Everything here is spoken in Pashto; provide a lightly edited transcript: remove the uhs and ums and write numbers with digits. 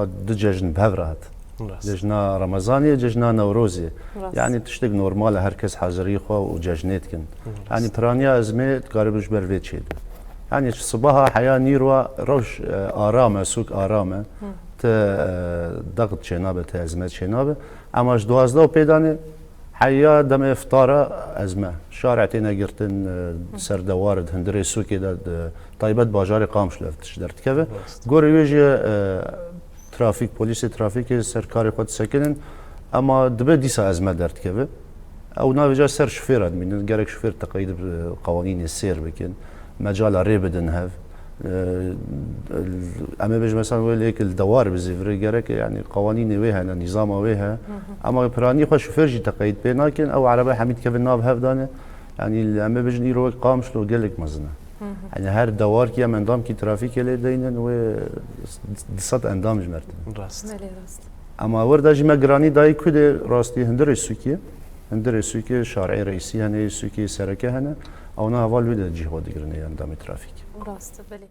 أما دو ججن بهفرات راست ججنا رمضانية ججنا نوروزي راست. يعني تشتق نورمال هركز حاضري خو وججنات كن يعني برانيا أزمة تقاربش برفيت شيء يعني الصباح حياة نيروا روش آرامة سوق آرامة ضغط شنابه أزمات شنابه أما دوازده وبيداني حياة دم إفطارة أزمة شارع تينا جرتن سر دوارد هندري سوكي دا طيبات باجاري قامش لفتش درت كذا قوري يجي ترافيك بوليس ترافيك سركاري خود سكنن أما دبي ديسا أزمة درت كذا أو نافجا سر شفير من جارك شفير تقييد قوانين السير بكن مجال ريبدن هاف اما بيج مثلا ويل هيك الدوار بزيفري جارك يعني قوانين ويها نظام ويها اما براني خوش فرجي تقيد بيناكن او عربي حميد كيف ناب هفدانه يعني اما بيج نيرو قامش لو قال لك مزنا يعني هر دوار كي من دام كي ترافيك اللي دينن و دصت اندام جمرت راست راست اما وردا جي مقراني داي كده راستي هندر السوكيه هندر السوكيه شارعي رئيسي هنا السوكيه سركه هنا او نا هوال ويدا جهود قرني اندام ترافيك راست بله